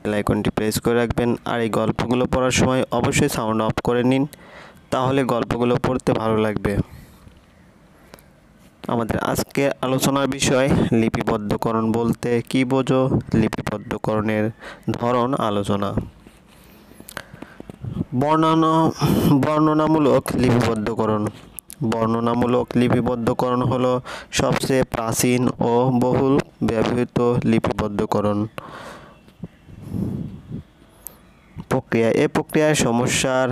বেল আইকনটি প্রেস করে রাখবেন আর এই গল্পগুলো পড়ার সময় অবশ্যই সাউন্ড অফ করে নিন, তাহলে গল্পগুলো পড়তে ভালো লাগবে। আমাদের আজকে আলোচনার বিষয় লিপিবদ্ধকরণ বলতে কী বোঝো, লিপিবদ্ধকরণের ধরন আলোচনা। বর্ণনামূলক লিপিবদ্ধকরণ। বর্ণনামূলক লিপিবদ্ধকরণ হলো সবচেয়ে প্রাচীন ও বহুল ব্যবহৃত লিপিবদ্ধকরণ প্রক্রিয়া। এ প্রক্রিয়ায় সমস্যার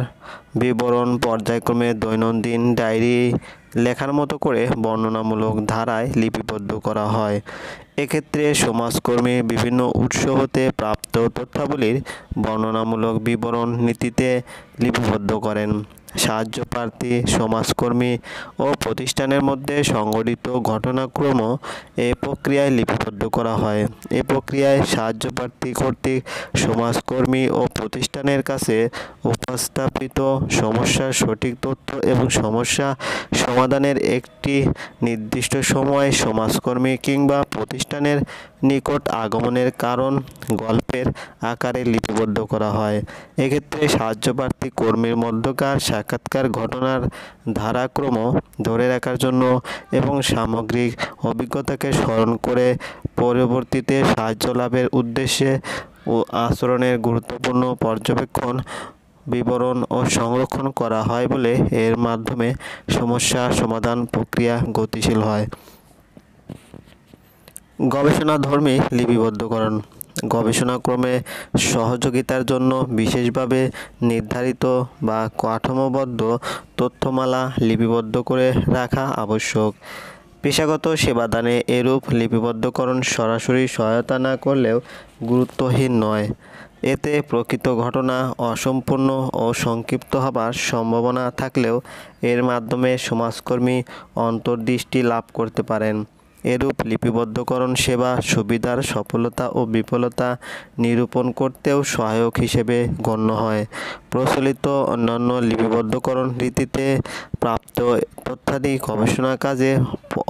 বিবরণ পর্যায়ক্রমে দৈনন্দিন ডায়েরি লেখার মতো করে বর্ণনামূলক ধারায় লিপিবদ্ধ করা হয়। এক্ষেত্রে সমাজকর্মী বিভিন্ন উৎস হতে প্রাপ্ত তথ্যাবলীর বর্ণনামূলক বিবরণ নীতিতে লিপিবদ্ধ করেন। সাহায্যপ্রার্থী, সমাজকর্মী ও প্রতিষ্ঠানের মধ্যে সংঘটিত ঘটনাক্রমও এই প্রক্রিয়ায় লিপিবদ্ধ করা হয়। এ প্রক্রিয়ায় সাহায্যপ্রার্থী কর্তৃক সমাজকর্মী ও প্রতিষ্ঠানের কাছে উপস্থাপিত সমস্যার সঠিক তথ্য এবং সমস্যা সমাধানের একটি নির্দিষ্ট সময় সমাজকর্মী কিংবা প্রতিষ্ঠানের নিকট আগমনের কারণ গল্পের আকারে লিপিবদ্ধ করা হয়। এক্ষেত্রে সাহায্যপ্রার্থী কর্মীর মধ্যকার সাক্ষাৎকার ঘটনার ধারাক্রম ধরে রাখার জন্য এবং সামগ্রিক অভিজ্ঞতাকে স্মরণ করে পরবর্তীতে সাহায্য লাভের উদ্দেশ্যে ও আচরণের গুরুত্বপূর্ণ পর্যবেক্ষণ, বিবরণ ও সংরক্ষণ করা হয় বলে এর মাধ্যমে সমস্যা সমাধান প্রক্রিয়া গতিশীল হয়। গবেষণাধর্মী লিপিবদ্ধকরণ গবেষণাক্রমে সহযোগিতার জন্য বিশেষভাবে নির্ধারিত বা কাঠামোবদ্ধ তথ্যমালা লিপিবদ্ধ করে রাখা আবশ্যক। পেশাগত সেবাদানে এরূপ লিপিবদ্ধকরণ সরাসরি সহায়তা না করলেও গুরুত্বহীন নয়। এতে প্রকৃত ঘটনা অসম্পূর্ণ ও সংক্ষিপ্ত হবার সম্ভাবনা থাকলেও এর মাধ্যমে সমাজকর্মী অন্তর্দৃষ্টি লাভ করতে পারেন। এরূপ লিপিবদ্ধকরণ সেবা সুবিধার সফলতা ও বিফলতা নিরূপণ করতেও সহায়ক হিসেবে গণ্য হয়। প্রচলিত অন্যান্য লিপিবদ্ধকরণ রীতিতে প্রাপ্ত তথ্যাদি গবেষণা কাজে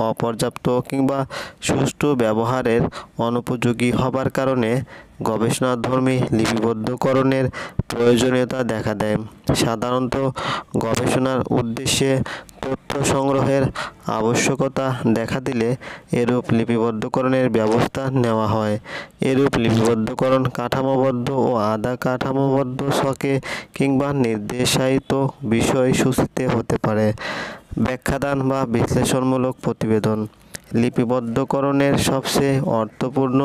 অপর্যাপ্ত কিংবা সুষ্ঠু ব্যবহারের অনুপযোগী হবার কারণে গবেষণাধর্মী লিপিবদ্ধকরণের প্রয়োজনীয়তা দেখা দেয়। সাধারণত গবেষণার উদ্দেশ্যে তথ্য সংগ্রহের আবশ্যকতা দেখা দিলে এরূপ লিপিবদ্ধকরণের ব্যবস্থা নেওয়া হয়। এরূপ লিপিবদ্ধকরণ কাঠামোবদ্ধ ও আধা কাঠামোবদ্ধ ছকে কিংবা নির্দেশায়িত বিষয়সূচিতে হতে পারে। ব্যাখ্যাদান বা বিশ্লেষণমূলক প্রতিবেদন লিপিবদ্ধকরণের সবচেয়ে অর্থপূর্ণ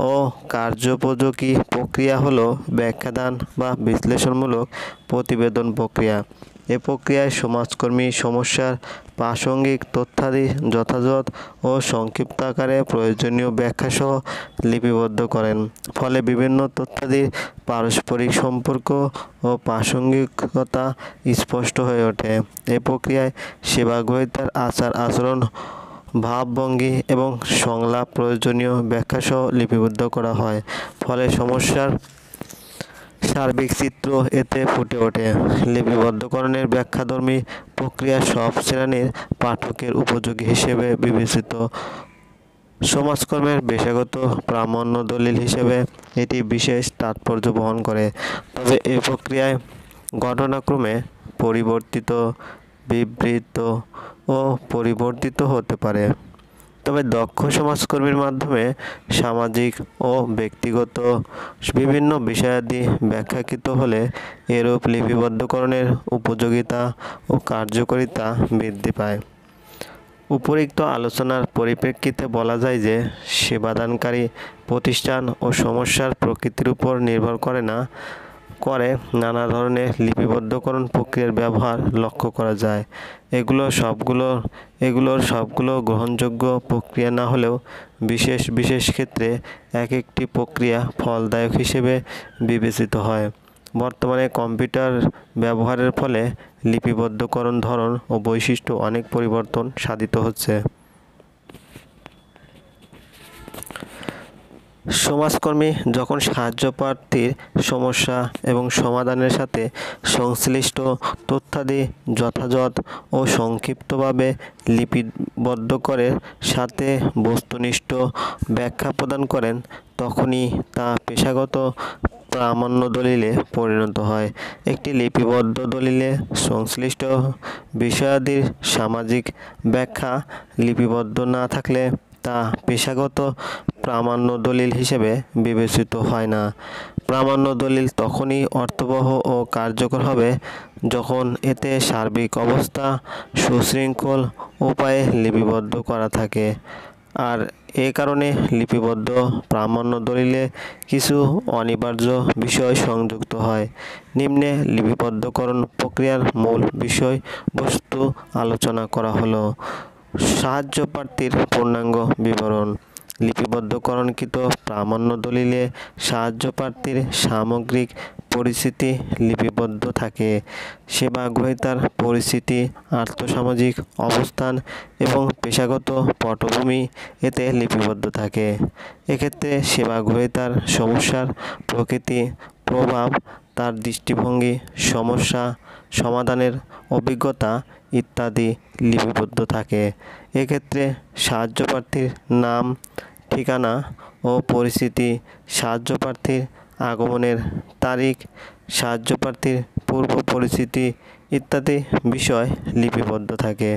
ও কার্যোপযোগী প্রক্রিয়া হল ব্যাখ্যাদান বা বিশ্লেষণমূলক প্রতিবেদন প্রক্রিয়া। এ প্রক্রিয়ায় সমাজকর্মী সমস্যার প্রাসঙ্গিক তথ্যাদি যথাযথ ও সংক্ষিপ্ত আকারে প্রয়োজনীয় ব্যাখ্যাসহ লিপিবদ্ধ করেন। ফলে বিভিন্ন তথ্যাদির পারস্পরিক সম্পর্ক ও প্রাসঙ্গিকতা স্পষ্ট হয়ে ওঠে। এ প্রক্রিয়ায় সেবাগ্রহীতার আচার আচরণ, ভাবভঙ্গি এবং সংলাপ প্রয়োজনীয় ব্যাখ্যাসহ লিপিবদ্ধ করা হয়। ফলে সমস্যার সার্বিক চিত্র এতে ফুটে ওঠে। লিপিবদ্ধকরণের ব্যাখ্যাধর্মী প্রক্রিয়া সব শ্রেণীর পাঠকের উপযোগী হিসেবে বিবেচিত। সমাজকর্মের পেশাগত প্রামাণ্য দলিল হিসেবে এটি বিশেষ তাৎপর্য বহন করে। তবে এই প্রক্রিয়ায় ঘটনাক্রমে পরিবর্তিত, বিবৃত ও পরিবর্তিত হতে পারে। তবে দক্ষ সমাজকর্মীর মাধ্যমে সামাজিক ও ব্যক্তিগত বিভিন্ন বিষয়াদি ব্যাখ্যাকৃত হলে এরূপ লিপিবদ্ধকরণের উপযোগিতা ও কার্যকারিতা বৃদ্ধি পায়। উপরিক্ত আলোচনার পরিপ্রেক্ষিতে বলা যায় যে সেবাদানকারী প্রতিষ্ঠান ও সমস্যার প্রকৃতির উপর নির্ভর করে নানা ধরনের লিপিবদ্ধকরণ প্রক্রিয়ার ব্যবহার লক্ষ্য করা যায়। এগুলোর সবগুলো গ্রহণযোগ্য প্রক্রিয়া না হলেও বিশেষ বিশেষ ক্ষেত্রে এক একটি প্রক্রিয়া ফলদায়ক হিসেবে বিবেচিত হয়। বর্তমানে কম্পিউটার ব্যবহারের ফলে লিপিবদ্ধকরণ ধরন ও বৈশিষ্ট্য অনেক পরিবর্তন সাধিত হচ্ছে। সমাজকর্মী যখন সাহায্যপ্রার্থীর সমস্যা এবং সমাধানের সাথে সংশ্লিষ্ট তথ্যাদি যথাযথ ও সংক্ষিপ্তভাবে লিপিবদ্ধ করে সাথে বস্তুনিষ্ঠ ব্যাখ্যা প্রদান করেন, তখনই তা পেশাগত প্রামাণ্য দলিলে পরিণত হয়। একটি লিপিবদ্ধ দলিলে সংশ্লিষ্ট বিষয়াদির সামাজিক ব্যাখ্যা লিপিবদ্ধ না থাকলে তা পেশাগত প্রামাণ্য দলিল হিসেবে বিবেচিত হয় না। প্রামাণ্য দলিল তখনই অর্থবহ ও কার্যকর হবে যখন এতে সার্বিক অবস্থা সুশৃঙ্খল উপায়ে লিপিবদ্ধ করা থাকে। আর এ কারণে লিপিবদ্ধ প্রামাণ্য দলিলে কিছু অনিবার্য বিষয় সংযুক্ত হয়। নিম্নে লিপিবদ্ধকরণ প্রক্রিয়ার মূল বিষয়বস্তু আলোচনা করা হলো। সাহায্য প্রার্থীর পূর্ণাঙ্গ বিবরণ। লিপিবদ্ধকরণকৃত প্রামাণ্য দলিলে সাহায্য প্রার্থীর সামগ্রিক পরিস্থিতি লিপিবদ্ধ থাকে। সেবা গ্রহীতার পরিস্থিতি, আর্থসামাজিক অবস্থান এবং পেশাগত পটভূমি এতে লিপিবদ্ধ থাকে। এক্ষেত্রে সেবা গ্রহীতার সমস্যার প্রকৃতি, প্রভাব, তার দৃষ্টিভঙ্গি, সমস্যা সমাধানের অভিজ্ঞতা ইত্যাদি লিপিবদ্ধ থাকে। এক্ষেত্রে সাহায্য প্রার্থীর নাম, ঠিকানা ও পরিস্থিতি, সাহায্য প্রার্থীর আগমনের তারিখ, সাহায্য প্রার্থীর পূর্ব পরিস্থিতি ইত্যাদি বিষয় লিপিবদ্ধ থাকে।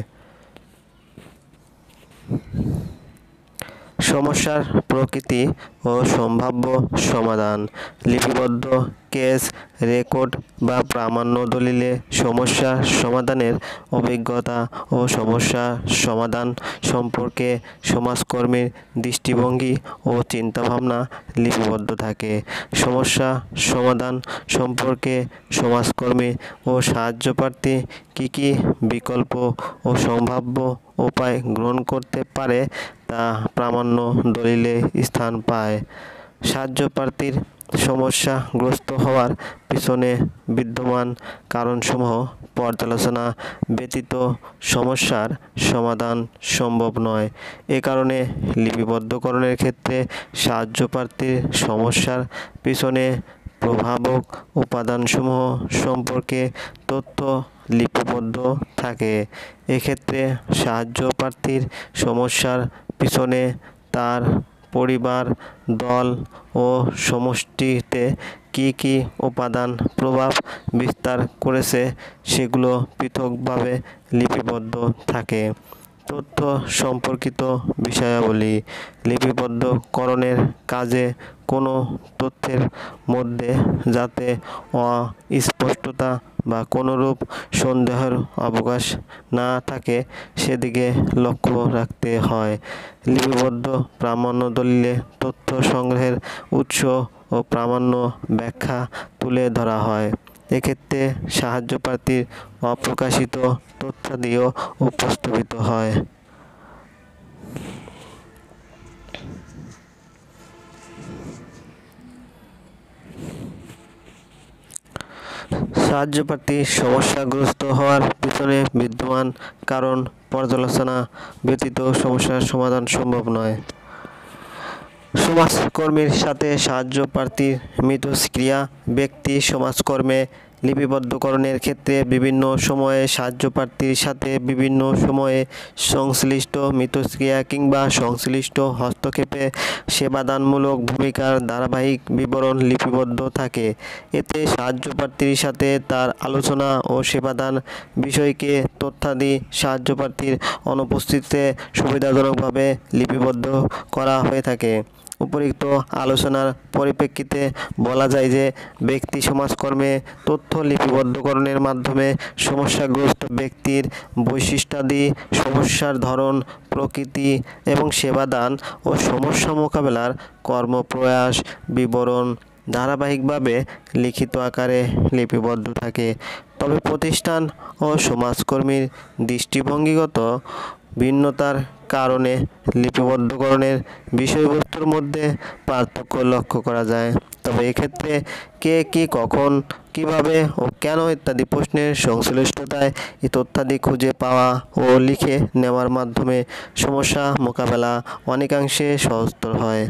সমস্যার প্রকৃতি ও সম্ভাব্য সমাধান। লিপিবদ্ধ কেস রেকর্ড বা প্রামাণ্য দলিলে সমস্যা সমাধানের অভিজ্ঞতা ও সমস্যা সমাধান সম্পর্কে সমাজকর্মীর দৃষ্টিভঙ্গি ও চিন্তাভাবনা লিপিবদ্ধ থাকে। সমস্যা সমাধান সম্পর্কে সমাজকর্মী ও সাহায্য প্রার্থী কী কী বিকল্প ও সম্ভাব্য উপায় গ্রহণ করতে পারে তা প্রামাণ্য দলিলে স্থান পায়। সাহায্য প্রার্থীর সমস্যাগ্রস্ত হওয়ার পিছনে বিদ্যমান কারণসমূহ পর্যালোচনা ব্যতীত সমস্যার সমাধান সম্ভব নয়। এ কারণে লিপিবদ্ধকরণের ক্ষেত্রে সাহায্য প্রার্থীর সমস্যার পিছনে প্রভাবক উপাদানসমূহ সম্পর্কে তথ্য লিপিবদ্ধ থাকে। এক্ষেত্রে সাহায্য প্রার্থীর সমস্যার পিছনে তার পরিবার, দল ও সমষ্টিতে কী কী উপাদান প্রভাব বিস্তার করেছে সেগুলো পৃথকভাবে লিপিবদ্ধ থাকে। তথ্য সম্পর্কিত বিষয়াবলী। লিপিবদ্ধকরণের কাজে কোনো তথ্যের মধ্যে যাতে অস্পষ্টতা বা কোনোরূপ সন্দেহের অবকাশ না থাকে সেদিকে লক্ষ্য রাখতে হয়। লিপিবদ্ধ প্রামাণ্য দলিলে তথ্য সংগ্রহের উৎস ও প্রামাণ্য ব্যাখ্যা তুলে ধরা হয়। এক্ষেত্রে সাহায্য প্রার্থীর অপ্রকাশিত তথ্যাদিও উপস্থাপিত হয়। সাহায্য প্রার্থী সমস্যাগ্রস্ত হওয়ার পিছনে বিদ্যমান কারণ পর্যালোচনা ব্যতীত সমস্যার সমাধান সম্ভব নয়। সমাজকর্মীর সাথে সাহায্য প্রার্থীর মিথস্ক্রিয়া। ব্যক্তি সমাজকর্মে লিপিবদ্ধকরণের ক্ষেত্রে বিভিন্ন সময়ে সাহায্য প্রার্থীর সাথে বিভিন্ন সময়ে সংশ্লিষ্ট মিথস্ক্রিয়া কিংবা সংশ্লিষ্ট হস্তক্ষেপে সেবাদানমূলক ভূমিকার ধারাবাহিক বিবরণ লিপিবদ্ধ থাকে। এতে সাহায্য প্রার্থীর সাথে তার আলোচনা ও সেবাদান বিষয়কে তথ্যাদি সাহায্য প্রার্থীর অনুপস্থিতিতে সুবিধাজনকভাবে লিপিবদ্ধ করা হয়ে থাকে। উপরিউক্ত আলোচনার পরিপ্রেক্ষিতে বলা যায় যে ব্যক্তি সমাজকর্মে তথ্য লিপিবদ্ধকরণের মাধ্যমে সমস্যাগ্রস্ত ব্যক্তির বৈশিষ্ট্যাদি, সমস্যার ধরন, প্রকৃতি এবং সেবাদান ও সমস্যা মোকাবেলার কর্মপ্রয়াস বিবরণ ধারাবাহিকভাবে লিখিত আকারে লিপিবদ্ধ থাকে। তবে প্রতিষ্ঠান ও সমাজকর্মীর দৃষ্টিভঙ্গিগত ভিন্নতার কারণে লিপিবদ্ধকরণের বিষয়বস্তুর মধ্যে পার্থক্য লক্ষ্য করা যায়। তবে এক্ষেত্রে কে কী, কখন, কিভাবে ও কেন ইত্যাদি প্রশ্নের সংশ্লিষ্টতায় এই তথ্যাদি খুঁজে পাওয়া ও লিখে নেওয়ার মাধ্যমে সমস্যা মোকাবেলা অনেকাংশে সহজতর হয়।